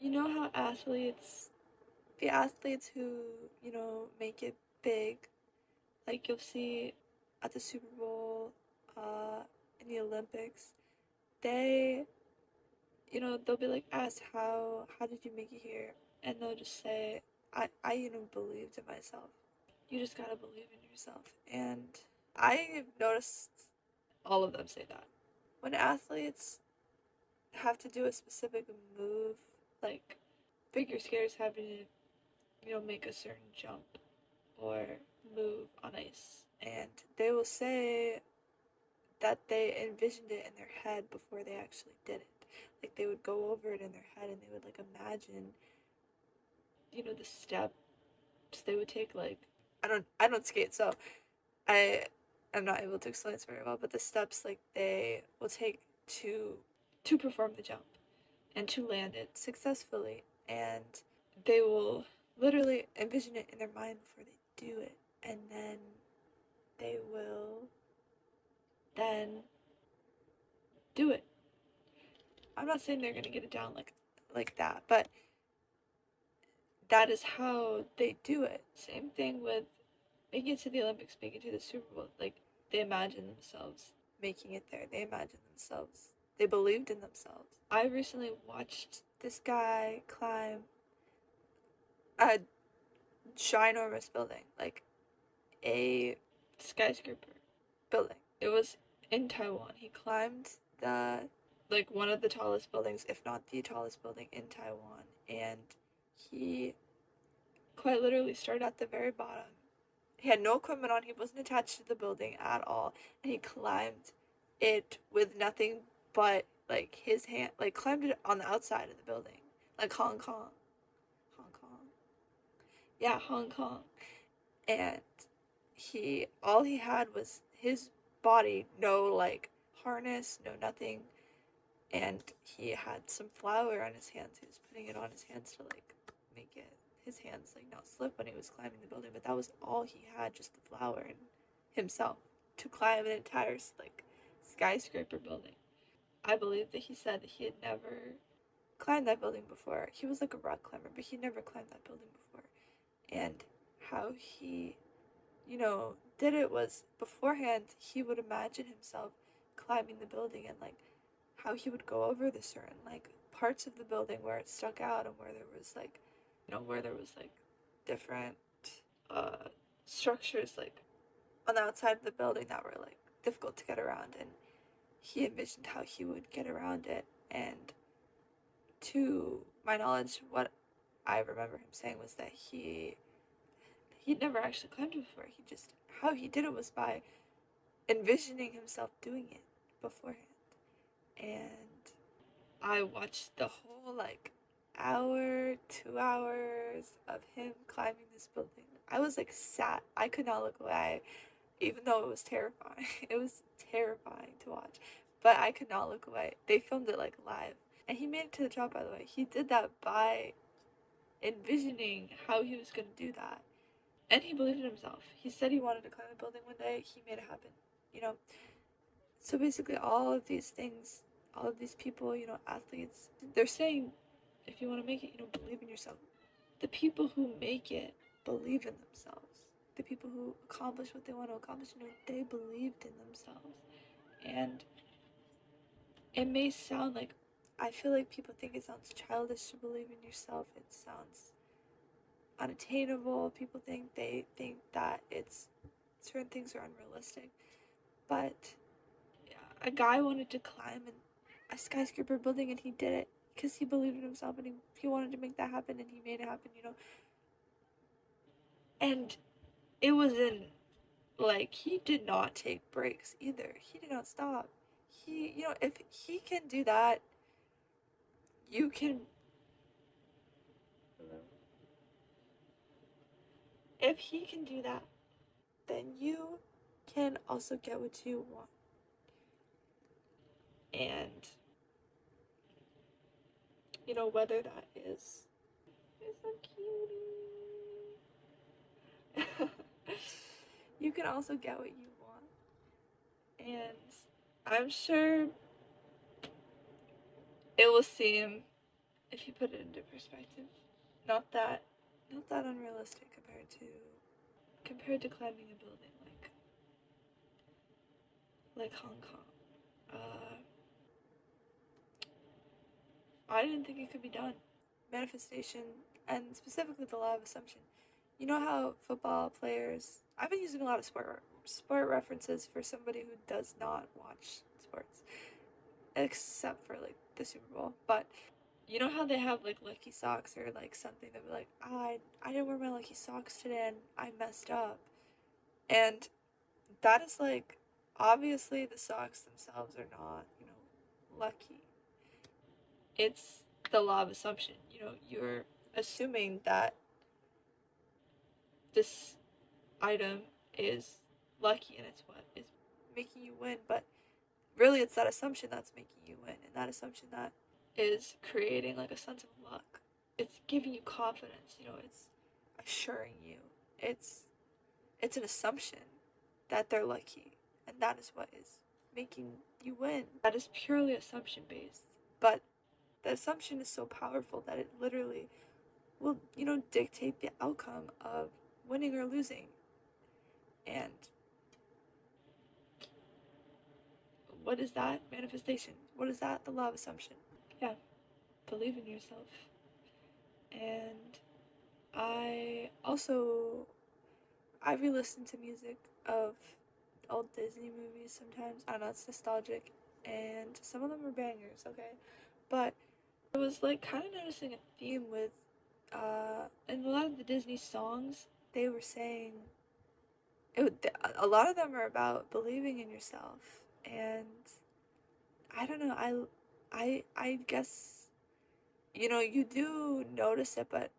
You know how the athletes who, make it big, like you'll see at the Super Bowl, in the Olympics, they, they'll be like asked how did you make it here? And they'll just say, I believed in myself. You just gotta believe in yourself. And I've noticed all of them say that. When athletes have to do a specific move, like figure skaters having to, make a certain jump or move on ice, and they will say that they envisioned it in their head before they actually did it. Like they would go over it in their head and they would like imagine, the steps they would take. Like I don't skate, so I am not able to explain this very well, but the steps like they will take to perform the jump and to land it successfully, and they will literally envision it in their mind before they do it, and then they will then do it. I'm not saying they're gonna get it down like that, but that is how they do it. Same thing with making it to the Olympics, making it to the Super Bowl. Like they imagine themselves making it there. They imagine themselves. They believed in themselves. I recently watched this guy climb a ginormous building, like a skyscraper building. It was in Taiwan. He climbed the like one of the tallest buildings, if not the tallest building in Taiwan, and he quite literally started at the very bottom. He had no equipment on, he wasn't attached to the building at all, and he climbed it with nothing but like his hand, like climbed it on the outside of the building, like Hong Kong. Hong Kong. Yeah, Hong Kong. And all he had was his body, no like harness, no nothing, and he had some flour on his hands. He was putting it on his hands to like make it his hands like not slip when he was climbing the building, but that was all he had, just the flour and himself to climb an entire like skyscraper building. I believe that he said that he had never climbed that building before. He was like a rock climber, but he never climbed that building before. And how he, did it was beforehand he would imagine himself climbing the building, and like how he would go over the certain like parts of the building where it stuck out, and where there was like different uh structures like on the outside of the building that were like difficult to get around, and he envisioned how he would get around it. And to my knowledge, what I remember him saying was that he'd never actually climbed it before. He just how he did it was by envisioning himself doing it beforehand. And I watched the whole like hour, 2 hours of him climbing this building. I was like sat. I could not look away, even though it was terrifying. It was terrifying to watch, but I could not look away. They filmed it like live, and he made it to the top. By the way, he did that by envisioning how he was gonna do that, and he believed in himself. He said he wanted to climb a building one day. He made it happen. You know. So basically, all of these things, all of these people, athletes, they're saying, if you want to make it, believe in yourself. The people who make it believe in themselves. The people who accomplish what they want to accomplish, they believed in themselves. And it may sound like, I feel like people think it sounds childish to believe in yourself. It sounds unattainable. People think that it's certain things are unrealistic. But a guy wanted to climb a skyscraper building, and he did it because he believed in himself, and he wanted to make that happen, and he made it happen. And it wasn't like he did not take breaks either. He did not stop. If he can do that, you can. If he can do that, then you can also get what you want. And whether that is so cutie. You can also get what you want. And I'm sure it will seem if you put it into perspective. Not that not that unrealistic compared to climbing a building like Hong Kong. Uh, I didn't think it could be done. Manifestation, and specifically the law of assumption. You know how football players. I've been using a lot of sport references for somebody who does not watch sports, except for like the Super Bowl. But you know how they have like lucky socks or like something that be like, oh, I didn't wear my lucky socks today and I messed up, and that is like obviously the socks themselves are not lucky. It's the law of assumption. You're assuming that this item is lucky and it's what is making you win, but really it's that assumption that's making you win, and that assumption that is creating like a sense of luck. It's giving you confidence, it's assuring you. It's an assumption that they're lucky, and that is what is making you win. That is purely assumption based. But the assumption is so powerful that it literally will, dictate the outcome of winning or losing. And what is that? Manifestation. What is that? The law of assumption. Yeah. Believe in yourself. And I re-listen to music of old Disney movies sometimes. I don't know, it's nostalgic, and some of them are bangers, okay? But I was like kind of noticing a theme with in a lot of the Disney songs, they were saying a lot of them are about believing in yourself, and I don't know, I guess you do notice it, but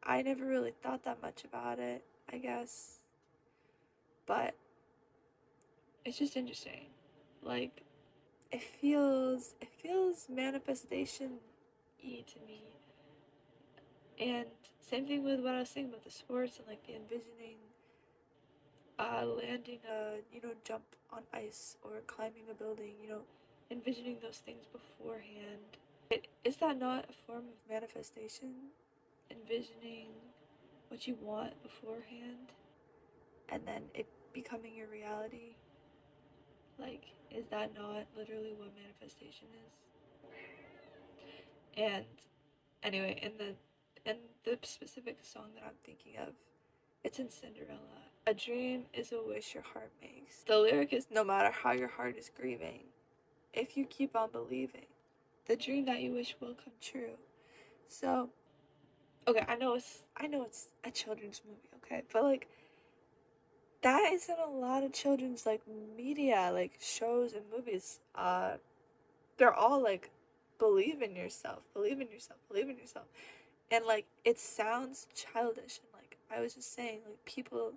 I never really thought that much about it, I guess. But it's just interesting. Like it feels manifestation-y to me. And same thing with what I was saying about the sports and like the envisioning landing a jump on ice or climbing a building, envisioning those things beforehand. Is that not a form of manifestation? Envisioning what you want beforehand and then it becoming your reality? Like, is that not literally what manifestation is? And anyway, in the specific song that I'm thinking of, it's in Cinderella. A dream is a wish your heart makes. The lyric is, no matter how your heart is grieving, if you keep on believing, the dream that you wish will come true. So, okay, I know it's a children's movie, okay, but like that is in a lot of children's like media, like shows and movies. They're all like, believe in yourself, believe in yourself, believe in yourself, and like it sounds childish. And like I was just saying, like people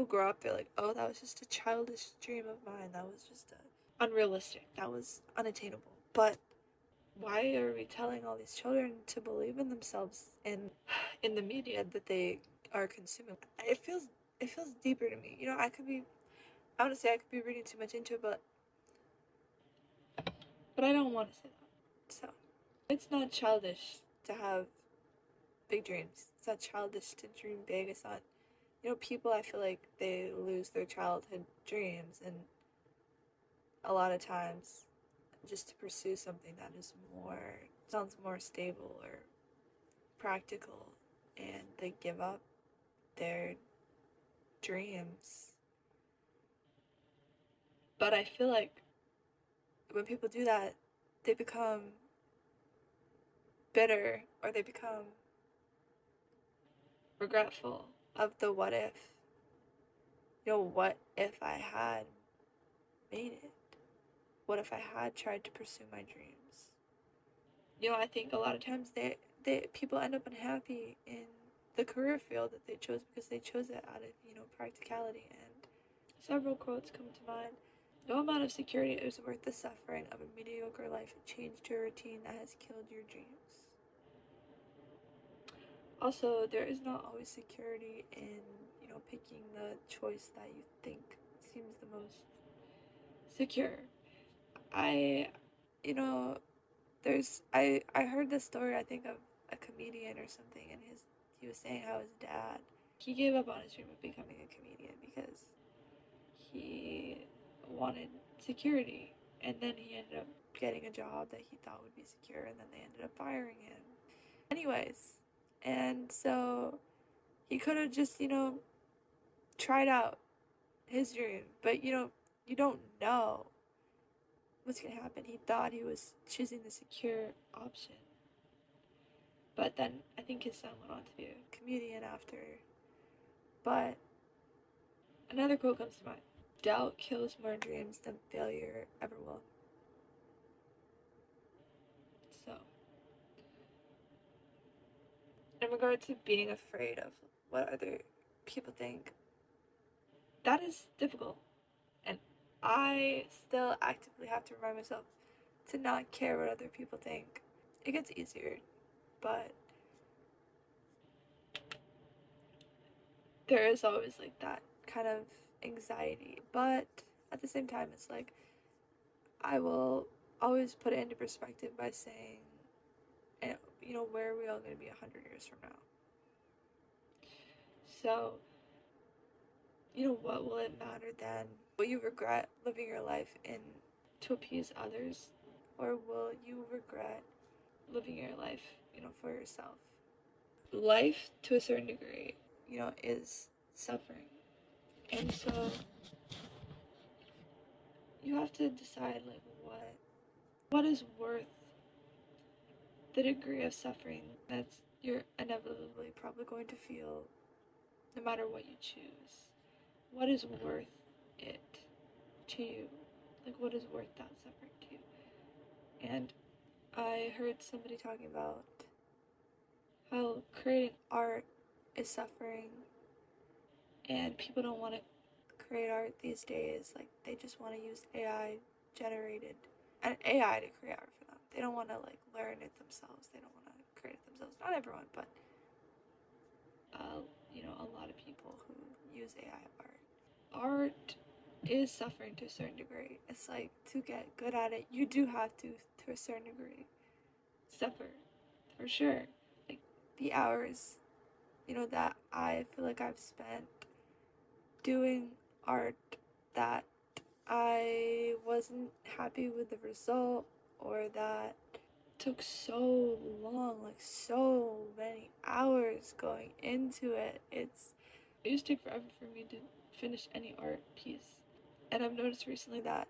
grow up, they're like, oh, that was just a childish dream of mine. That was just unrealistic. That was unattainable. But why are we telling all these children to believe in themselves in the media that they are consuming? It feels deeper to me. I want to say I could be reading too much into it, but I don't want to say that. So it's not childish to have big dreams. It's not childish to dream big. It's not, people, I feel like they lose their childhood dreams, and a lot of times just to pursue something that is sounds more stable or practical, and they give up their dreams. But I feel like when people do that, they become bitter, or they become regretful of the what if. What if I had made it? What if I had tried to pursue my dreams? I think a lot of times people end up unhappy in the career field that they chose because they chose it out of, practicality. And several quotes come to mind. No amount of security is worth the suffering of a mediocre life changed to a routine that has killed your dreams. Also, there is not always security in, picking the choice that you think seems the most secure. I, you know, I heard this story, I think, of a comedian or something, and he was saying how his dad, he gave up on his dream of becoming a comedian because he wanted security, and then he ended up getting a job that he thought would be secure, and then they ended up firing him. Anyways, and so he could have just, tried out his dream, but you don't know what's gonna happen. He thought he was choosing the secure option, but then I think his son went on to be a comedian after. But another quote comes to mind: "Doubt kills more dreams than failure ever will." So, in regard to being afraid of what other people think, that is difficult, and I still actively have to remind myself to not care what other people think. It gets easier, but there is always like that kind of anxiety. But at the same time, it's like I will always put it into perspective by saying, where are we all going to be 100 years from now? So, what will it matter then? Will you regret living your life in to appease others, or will you regret living your life, for yourself? Life, to a certain degree, is suffering, and so you have to decide like what is worth the degree of suffering that's you're inevitably probably going to feel no matter what you choose. What is worth it to you? Like, what is worth that suffering to you? And I heard somebody talking about how creating art is suffering, and people don't want to create art these days. Like, they just want to use AI generated and AI to create art for them. They don't want to like learn it themselves. They don't want to create it themselves. Not everyone, but a lot of people who use AI art is suffering to a certain degree. It's like, to get good at it, you do have to a certain degree, suffer, for sure. Like, the hours, that I feel like I've spent doing art that I wasn't happy with the result, or that took so long, like so many hours going into it. It used to take forever for me to finish any art piece. And I've noticed recently that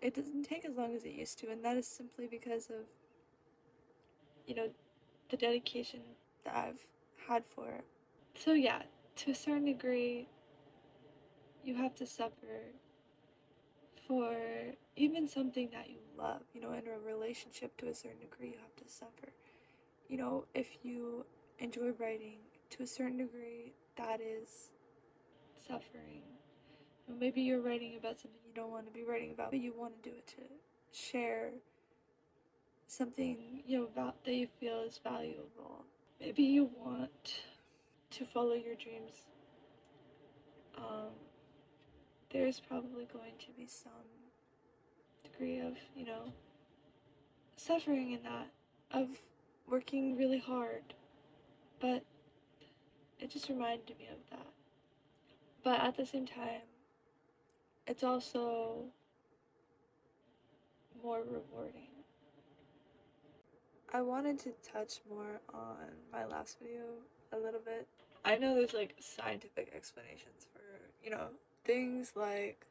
it doesn't take as long as it used to, and that is simply because of, the dedication that I've had for it. So yeah, to a certain degree, you have to suffer for even something that you love. In a relationship, to a certain degree, you have to suffer. If you enjoy writing, to a certain degree, that is suffering. Maybe you're writing about something you don't want to be writing about, but you want to do it to share something, that you feel is valuable. Maybe you want to follow your dreams. There's probably going to be some degree of, suffering in that, of working really hard. But it just reminded me of that. But at the same time, it's also more rewarding. I wanted to touch more on my last video a little bit. I know there's like scientific explanations for, things like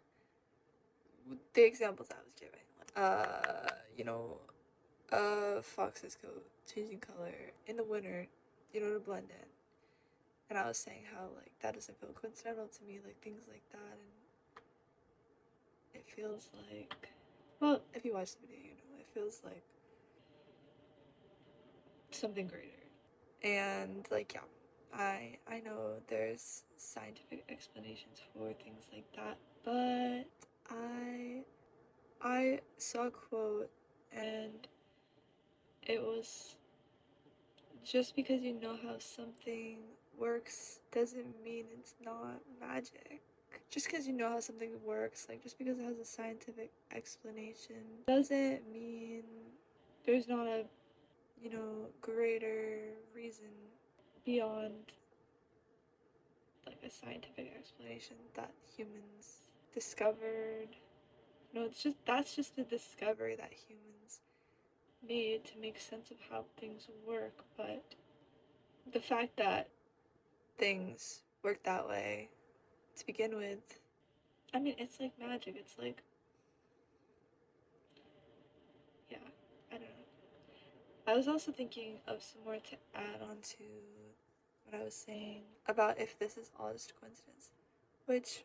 the examples I was giving. A fox's coat changing color in the winter, to blend in. And I was saying how like that doesn't feel coincidental to me, like things like that, and it feels like, well, if you watch the video, it feels like something greater. And like, yeah, I know there's scientific explanations for things like that, but I saw a quote, and it was, just because you know how something works doesn't mean it's not magic. just because you know how something works, like just because it has a scientific explanation, doesn't mean there's not a, greater reason beyond like a scientific explanation that humans discovered. That's just a discovery that humans made to make sense of how things work, but the fact that things work that way to begin with, I mean, it's like magic. It's like, yeah, I don't know. I was also thinking of some more to add on to what I was saying about if this is all just a coincidence. Which,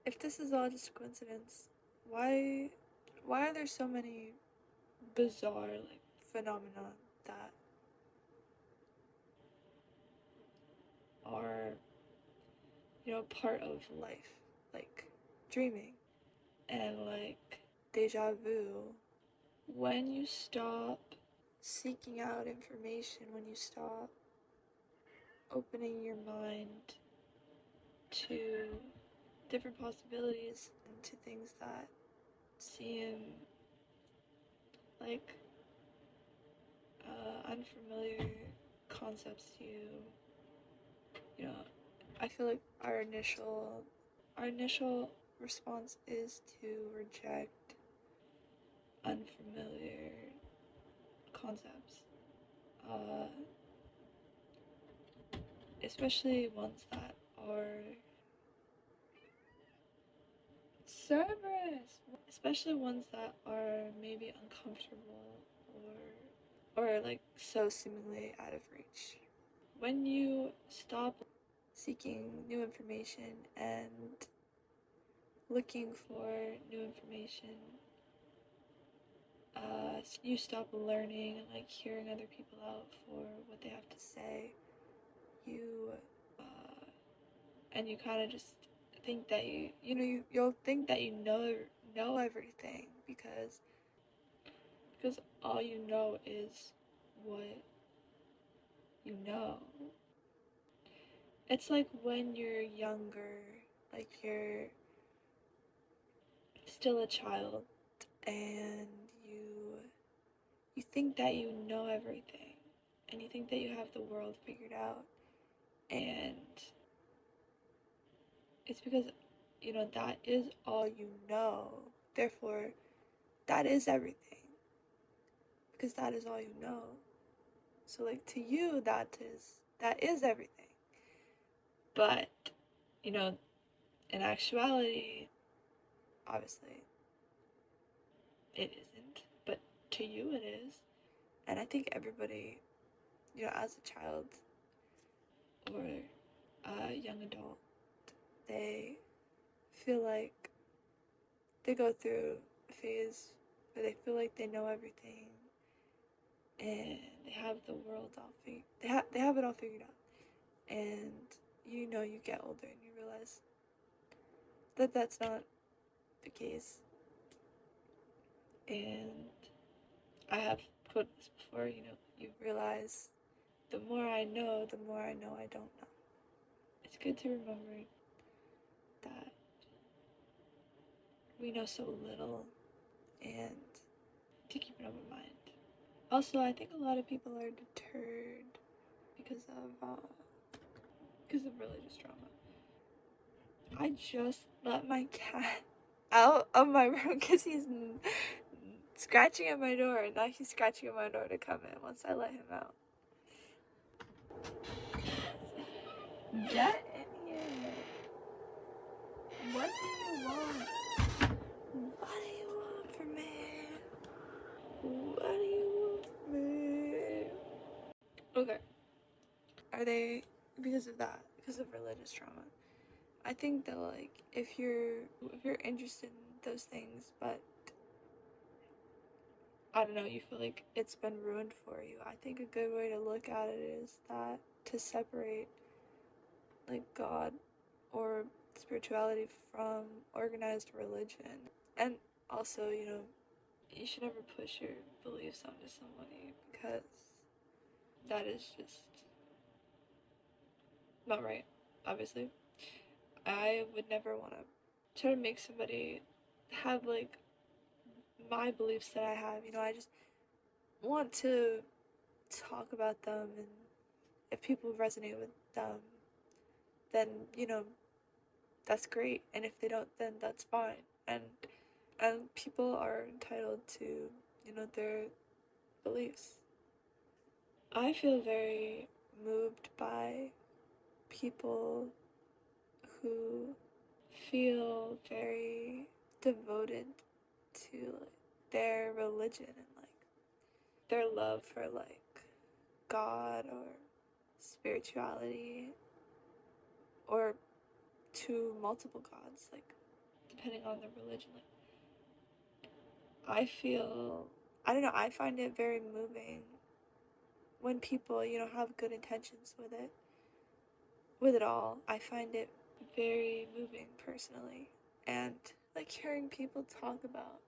if this is all just a coincidence, why are there so many bizarre like phenomena that are part of life, like dreaming and like deja vu? When you stop seeking out information, when you stop opening your mind to different possibilities and to things that seem like unfamiliar concepts to you, I feel like our initial response is to reject unfamiliar concepts, uh, especially ones that are Cerberus, especially ones that are maybe uncomfortable or like so seemingly out of reach. When you stop seeking new information and looking for new information, you stop learning and like hearing other people out for what they have to say. And you kind of just think that you'll think that you know everything because all you know is what you know. It's like when you're younger, like you're still a child and you think that you know everything and you think that you have the world figured out, and it's because that is all you know. Therefore, that is everything because that is all you know. So like to you that is everything. But in actuality, obviously it isn't, but to you it is. And I think everybody, as a child or a young adult, they feel like they go through a phase where they feel like they know everything and they have the world all figured. They have it all figured out. And you get older and you realize that that's not the case. And I have quoted this before. You realize the more I know, I don't know. It's good to remember that we know so little and to keep an open mind. Also, I think a lot of people are deterred because of religious trauma. I just let my cat out of my room because he's scratching at my door, and now he's scratching at my door to come in once I let him out. Get in here. What do you want? What do you want from me? What do you want from me? Okay. Are they because of that? Because of religious trauma? I think that like if you're interested in those things, but I don't know, you feel like it's been ruined for you, I think a good way to look at it is that to separate like God or spirituality from organized religion. And also, you should never push your beliefs onto somebody because that is just not right, obviously. I would never want to try to make somebody have like my beliefs that I have. I just want to talk about them, and if people resonate with them, then that's great, and if they don't, then that's fine. And people are entitled to their beliefs. I feel very moved by people who feel very devoted to like their religion and like their love for like God or spirituality, or to multiple gods, like depending on the religion. Like I don't know, I find it very moving when people, have good intentions with it all. I find it very moving personally. And like hearing people talk about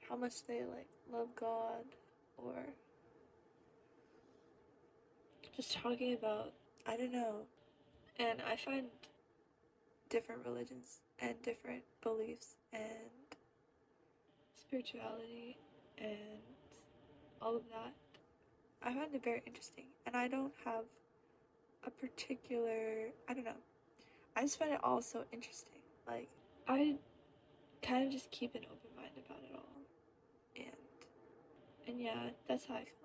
how much they like love God, or just talking about, I don't know. And I find different religions and different beliefs and spirituality and all of that, I find it very interesting. And I don't have a particular, I don't know. I just find it all so interesting. Like, I kind of just keep an open mind about it all. And yeah, that's how I feel